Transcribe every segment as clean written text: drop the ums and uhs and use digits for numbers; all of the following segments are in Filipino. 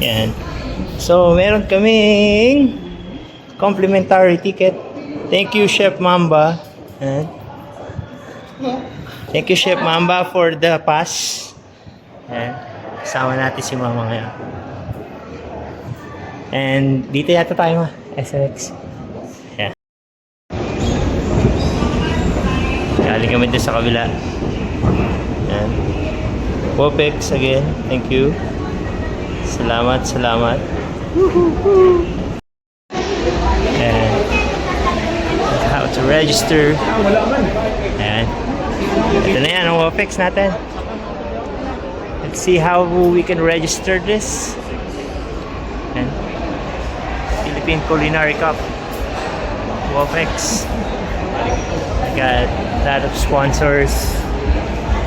Yan. So, meron kaming complimentary ticket. Thank you, Chef Mamba. Yan. Thank you, Chef Mamba, for the pass. Yan. Kasama natin si Mama ngayon. And dito yata tayo, SLX. Yan. Galing kami doon sa kabila. Yan. Popex again. Thank you. Salamat, salamat. And how to register. And ito na yan, ang Popex natin. Let's see how we can register this. And Philippine Culinary Cup. Popex. Got a lot of sponsors.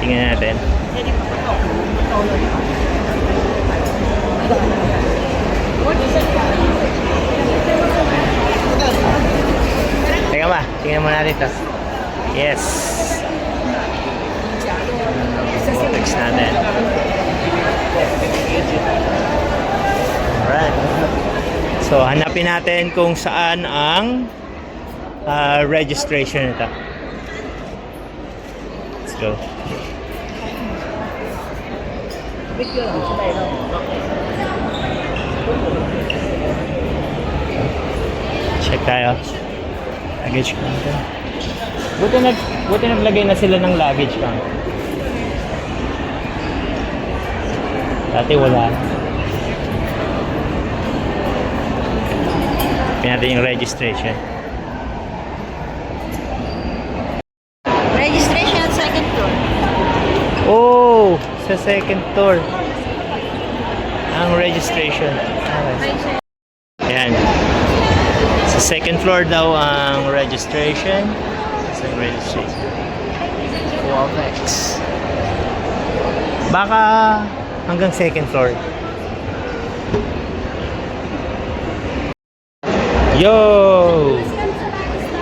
Tingnan natin. Teka ba, tingnan mo natin ito. Yes. Popex natin. Alright. So, hanapin natin kung saan ang registration nito. Let's go. Check tayo. Luggage counter. Buti naglagay na sila ng luggage counter. Dati wala. Natin yung registration. Registration at second floor. Oh, sa second floor. Ang registration. Okay. Ayan. Sa second floor daw ang registration. Sa registration. Popex. Baka hanggang second floor. Yo!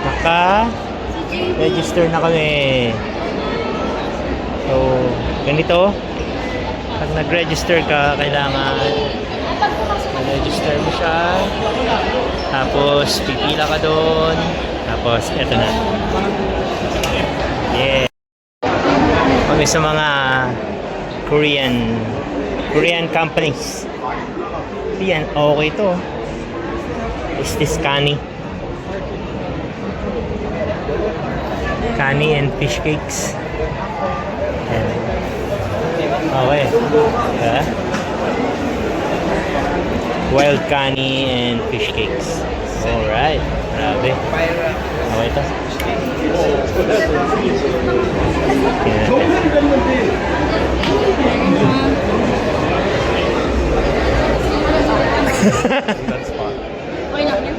Naka-register na kami. So, ganito. Pag nag-register ka, kailangan mag-register mo siya. Tapos, pipila ka doon. Tapos, eto na. Yeah. Kami sa mga Korean companies. Yan, okay to. Is this Kani? Kani and fish cakes. Yan. Okay. Wild Kani and fish cakes. Alright. Grabe. Okay ito. That spot. Okay lang yan.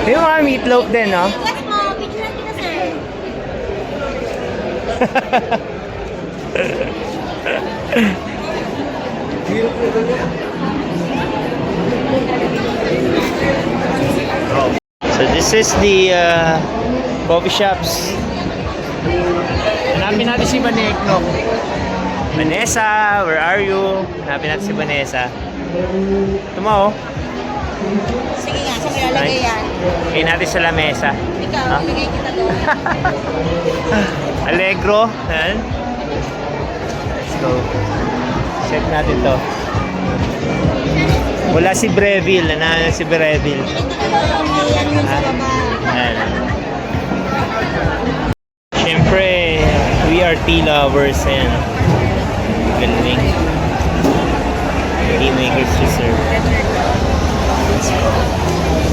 Yung mga meatloaf din, no? Request mo, picture natin na sir. So this is the coffee shops. Hanapin natin si Vanessa. Vanessa, where are you? Hanapin natin si Vanessa. Ito mo, oh. Sige nga, saan ilalagay yan? Kaya natin sa lamesa. Ikaw, Ha? ibigay kita doon. Allegro. Ayan. Let's go. Check natin to. Wala si Breville. Nanalo si Breville. Yan yung sa baba. Ayan. Siyempre, we are tea lovers and galing. Tea makers to serve.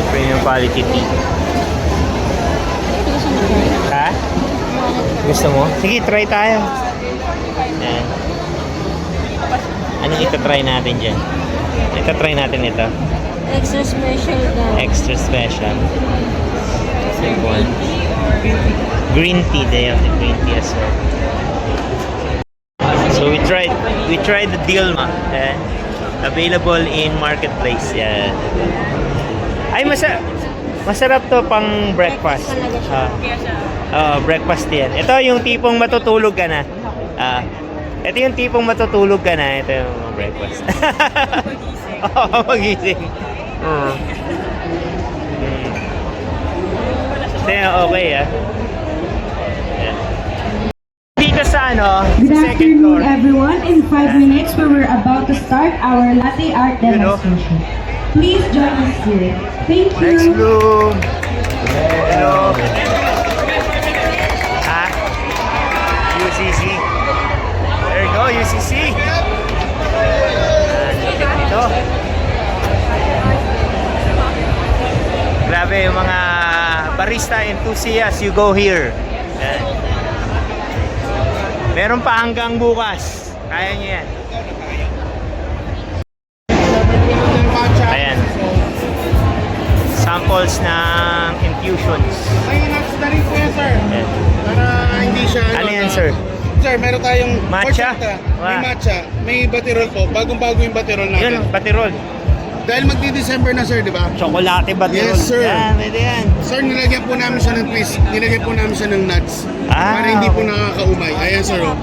Premium quality tea. Ha? Gusto mo? Sige, try tayo. Ayan. Anong ita-try natin dyan? Ita-try natin ito. Extra special daw. Extra special. Like one. Green tea. They have the green tea as well. So we tried the Dilma. Available in marketplace. Yeah. Ay, masarap to pang breakfast. Talaga siya. Breakfast yan. Ito yung tipong matutulog ka na. Ito yung tipong matutulog ka na. Ito yung breakfast. Oo, magising. Oo. Okay ah. Ayan. Dito sa ano, Good sa second floor. afternoon, everyone. In 5 minutes, we were about to start our latte art You know? demonstration. Please join us here. Thank you. Next bloom. Hello. Ha? UCC. There you go, UCC. Dito. Grabe yung mga barista enthusiasts, you go here. Yan. Meron pa hanggang bukas. Kaya nyo yan. Ayan. Samples ng infusions. May nuts na rin po yan, sir. Ayan. Para hindi siya... Ano yan, sir? Sir, meron tayong... Matcha? May Wow. matcha. May batirol po. Bagong-bago yung batirol natin. Yun, batirol. Dahil magdi-December na, sir, di ba? Chocolate batirol. Yes, sir. Yan, pwede yan. Sir, nilagyan po namin siya ng twist. Nilagyan po namin siya ng nuts. Ah, para hindi po okay. nakakaumay. Ayan, sir. Oh.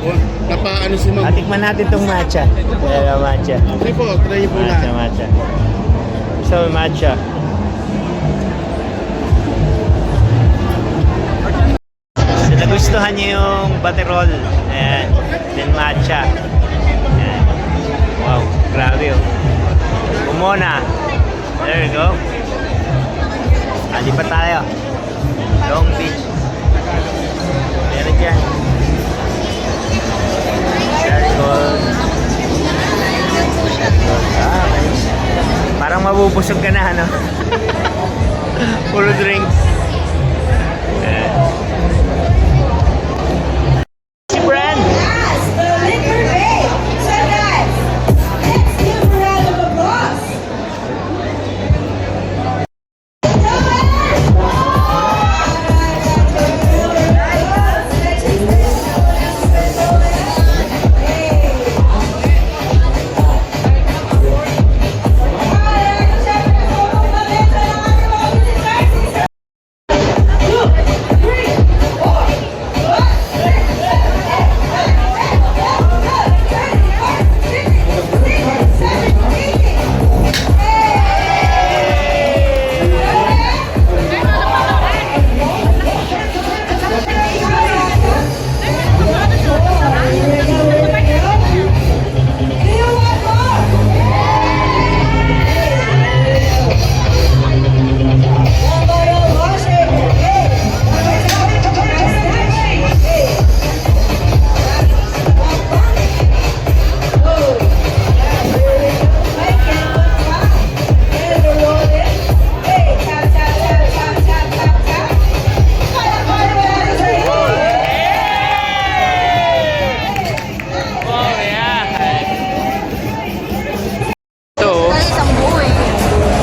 Napaano si ma'am. Tikman natin tong matcha. Ayan, matcha. Okay po, try niyo po na. Matcha. So, matcha. So, nagustuhan niyo yung batirol. Ayan. Then matcha. Ayan. Wow, grabe oh. Umona. There you go. Lipat tayo. Long Beach. Meron dyan. Very good. Nice. Parang mabubusog ka na, ano? Puro drinks. Si Brand. Yes, the Liquor Bay. So guys, let's give a round of applause.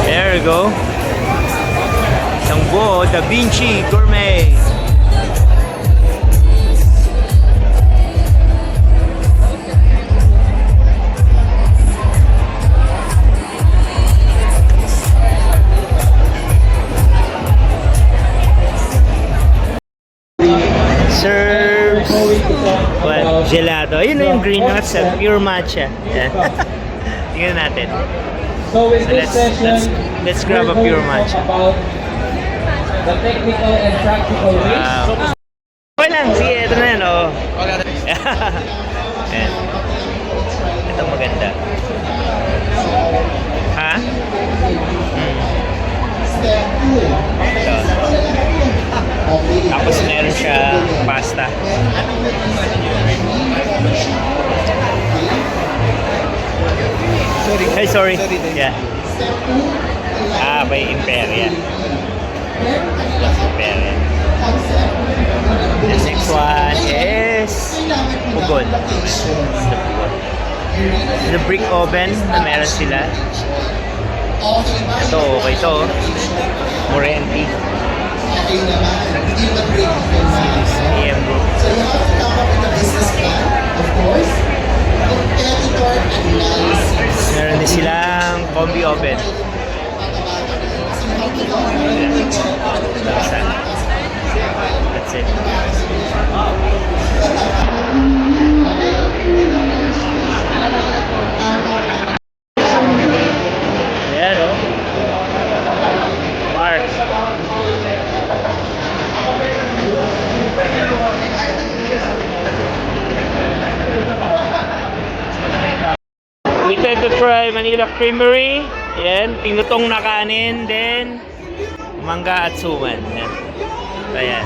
There you go. Isang buo, Da Vinci Gourmet. Serves what? Gelato. Ayun na yung green nuts at pure matcha. Yan. Tingnan natin. So with So this session, let's grab a pure matcha. about the technical and practical ways. Wow. Okay lang, sige, ito na yan, oh. Ayan. Ito maganda. Ha? Ito. Tapos meron siya pasta. Hey, sorry. Yeah. By Imperia. Imperia. The next one is Pugon. The Pugon. The brick oven na meron sila. Ito, okay to. Morenti. AM Group. Meron din silang combi oven. That's it. Fry Manila Creamery. Yan, tinutong na kanin. Then, mangga at suman. Yan. Ayan.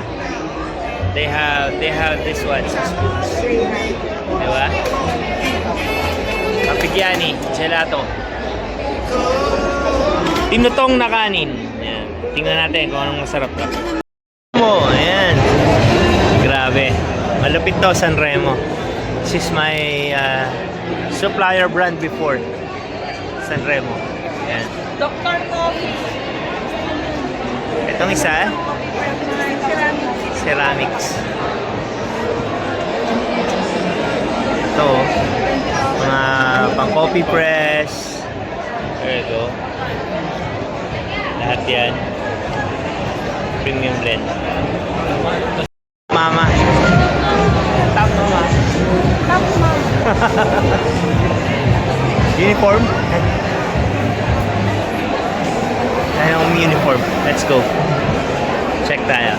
They have this one sa spoons. Diba? Kapigyani, gelato. Tinutong na kanin. Yan. Tingnan natin kung anong masarap to. Ayan. Grabe. Malupit to, Sanremo. This is my supplier brand before. Sanremo. Ayan. Dr. Coffee. Itong isa, ceramics. Ito, mga pang coffee press. There you go. Lahat yan. Premium blend. Mama. Top mama. Top mom. Uniform. Anong uniform? Let's go. Check tayo.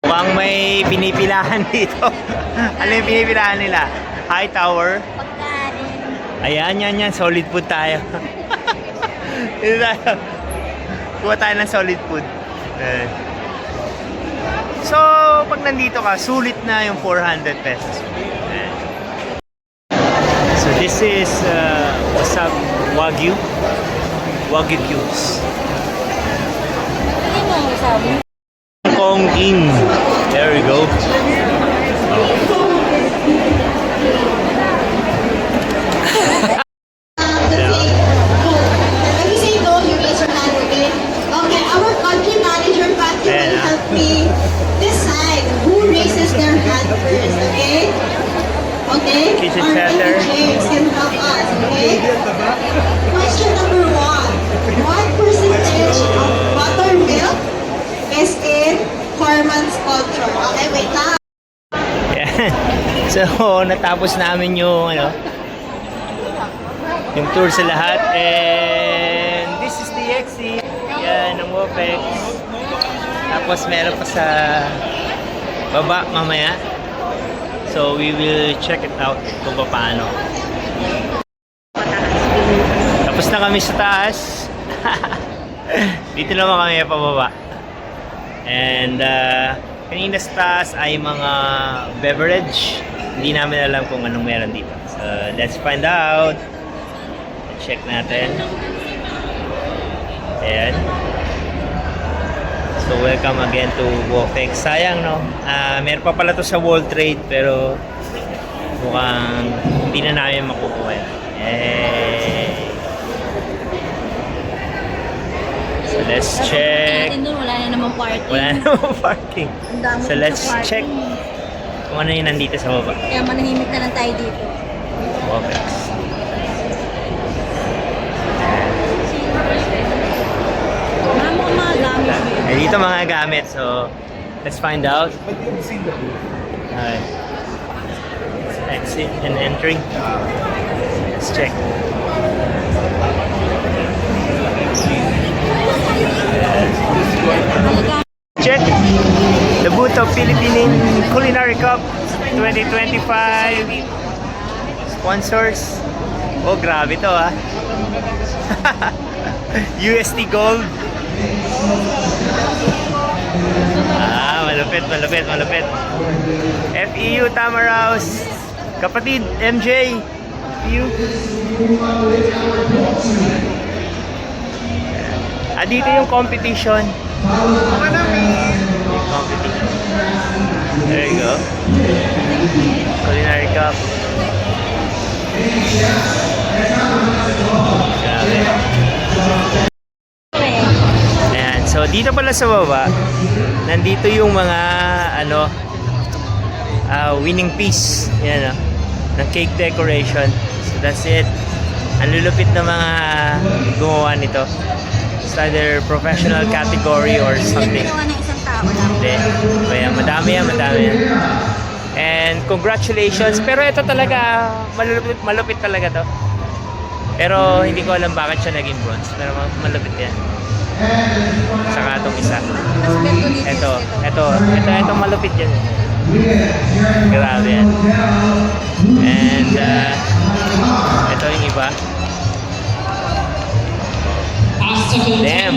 Mukhang may pinipilahan dito. Ano yung pinipilahan nila? High Tower. Pagkain. Ayan, yan. Solid food tayo. Dito tayo. Kuha tayo ng solid food. Ayan. So, pag nandito ka, sulit na yung 400 pesos. Ayan. So, this is Wasab Wagyu. Wagyu cubes. Hindi mo sabi. Hong Kong King. There we go. Let me say no, you raise your hand, okay? Okay, our country manager, Patty, will help me decide who raises their hand first, okay? Okay? Kitchen Our setter. engineers can help us, okay? Question number 1. What percentage of buttermilk is in Corman's culture? Okay, wait lang. Yan. So, natapos namin yung yung tour sa lahat. And this is the exit. Yan, ng Wopex. Tapos meron pa sa baba mamaya. So, we will check it out kung paano. Tapos na kami sa taas. Dito naman kami pababa. And kanina sa taas ay mga beverage. Hindi namin alam kung anong meron dito. So, let's find out. Check natin. Ayan. So, welcome again to Wofex. Sayang, no? Meron pa pala to sa World Trade, pero mukhang hindi na namin makukuha. So, let's check. Natin doon, wala na namang parking. Wala na namang parking. Ang dami So, dito let's sa parking. check kung ano yung nandito sa baba. Kaya manahimik na lang tayo dito. Wofex. Mga gamit. Eh, dito mga gamit. So, let's find out. Alright. Exit and entry. Let's check. Check the booth of Philippine Culinary Cup 2025 sponsors. Oh, grabe to ah. UST Gold. Malupit. FEU Tamaraos. Kapatid, MJ. FEU. Dito yung competition. Competition. There you go. Culinary Cup. Grabe. Ayan. So, dito pala sa baba, nandito yung mga, winning piece. Yan, ng cake decoration. So, that's it. Ang lulupit na mga gumawa nito. It's either professional category or something. Ginawa ng isang tao lang. Hindi. Kaya madami yan. And congratulations. Pero ito talaga, malupit talaga to. Pero hindi ko alam bakit siya naging bronze. Pero malupit yan. Saka itong isa. Mas beto dito. Ito malupit yan. Grabe yan. And ito yung iba. Damn.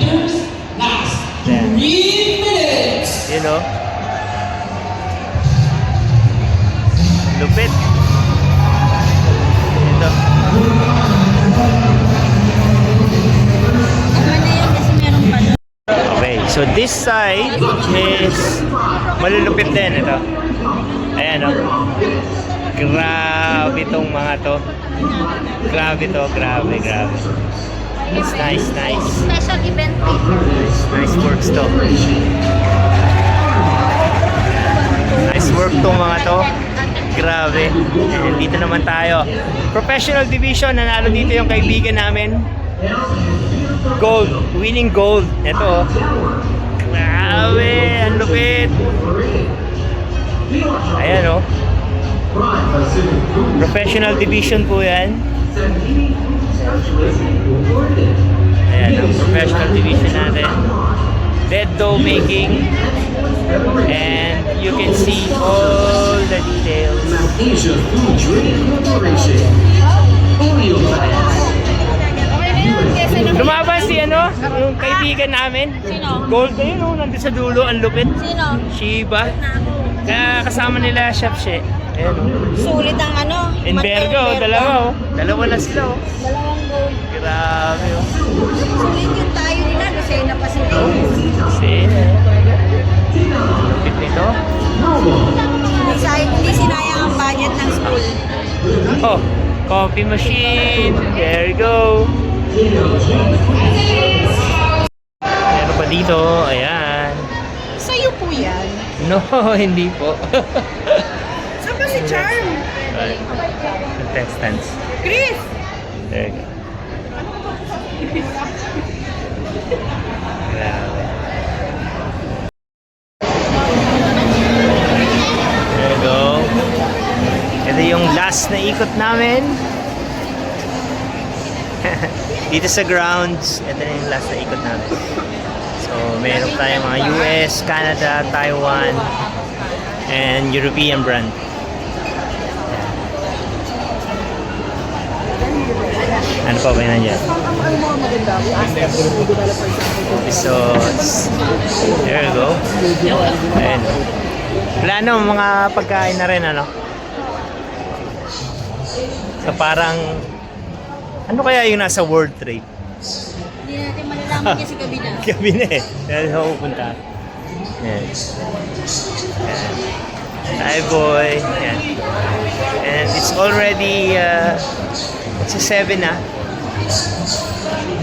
Damn. You know? Lupit. Ito. Tama na yun kasi meron pa doon. Okay, so this side is malulupit din ito. Ayan o. Grabe tong mga to. Grabe to, grabe. It's nice. Special event Nice works to. Nice work tong mga to. Grabe. And dito naman tayo. Professional division, nanalo dito yung kaibigan namin. Gold, winning gold. Ito oh. Grabe, ang lupit. Ayan oh. Professional division po yan. Ayan ang professional division natin. Dead dough making. And you can see all the details. Asia Food Drink Corporation. Oreo Lumaban si ano, yung kaibigan namin. Sino? Gold na yun oh, nandun sa dulo, ang lupit. Sino? Shiba. Kasama nila Chef She. Ayan oh. Sulit ang ano. In Bergo, dalawa oh. Dalawa na sila oh. Dalawang gold. Grabe oh. Sulit yung tayo nila. Lucena pa sila. Kasi, lupit nito. Hindi sinayang ang budget ng school. Oh, coffee machine. There you go. Meron pa dito. Ayan. Sa'yo po yan. No, hindi po. Saan ba si Charm? Contestants. Chris! There you go. Grabe. There you go. Ito yung last na ikot namin. Dito sa grounds, ito na yung last na ikot namin. So, meron tayong mga US, Canada, Taiwan, and European brand. Ano pa ba yun nandiyan? So, there you go. Ayan. Wala na, mga pagkain na rin, ano? So, parang, ano kaya yung nasa World Trade? Hindi natin malalaman kasi gabi na. Gabi na eh. Dahil ako pupunta. Yan. Hi boy. Yan. And it's already, it's a 7 na.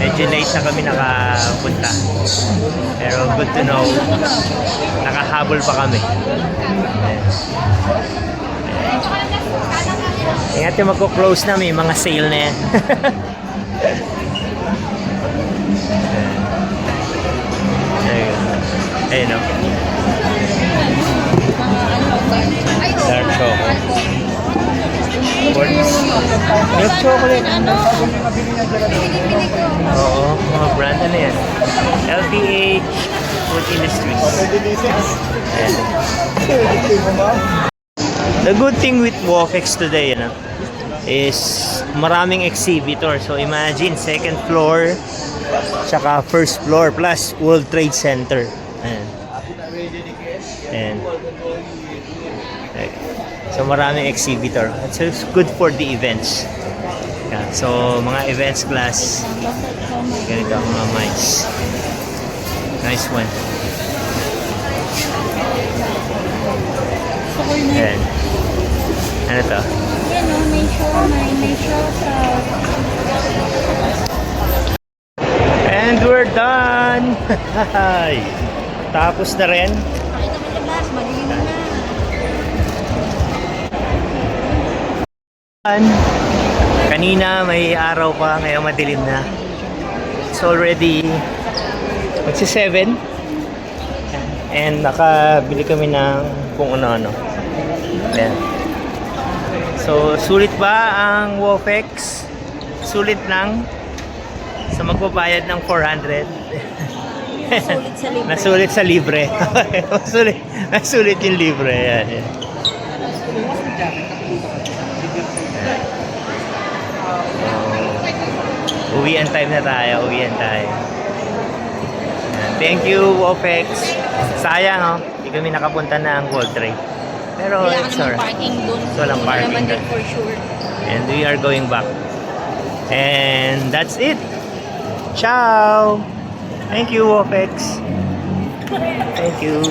Medyo late na kami nakapunta. Pero good to know, nakahabol pa kami. Yan. Ingat yung magko-close na, may mga sale na yan. Ayun o. Dark chocolate. Milk chocolate. Oo, mga brand ano yan. LPH Food Industries. Ayan. The good thing with Wofex today, ano, is maraming exhibitor. So imagine, second floor, tsaka first floor, plus World Trade Center. Ayan. Ayan. Okay. So maraming exhibitor. So it's good for the events. Yeah. So mga events class, ganito ang mga mics. Nice one. Ayan. Ano to? Yan o, may show sa... And we're done! Tapos na rin. Pakita mo labas, madilim na. Kanina may araw pa, ngayon madilim na. It's already magsi-7. And nakabili kami ng kung ano-ano. Ayan. So, sulit ba ang Wofex? Sulit lang. So, magbabayad ng 400. Sulit sa libre. Nasulit sa libre. Nasulit yung libre. Ayan. Uwian time na tayo. Uwian tayo. Yan. Thank you, Opex. Sayang, oh. Hindi kami nakapunta na ang World Trade. Pero Kailangan it's naman alright. parking doon. So, walang Wala parking naman doon. din for sure. And we are going back. And that's it. Ciao. Thank you, Opex. Thank you.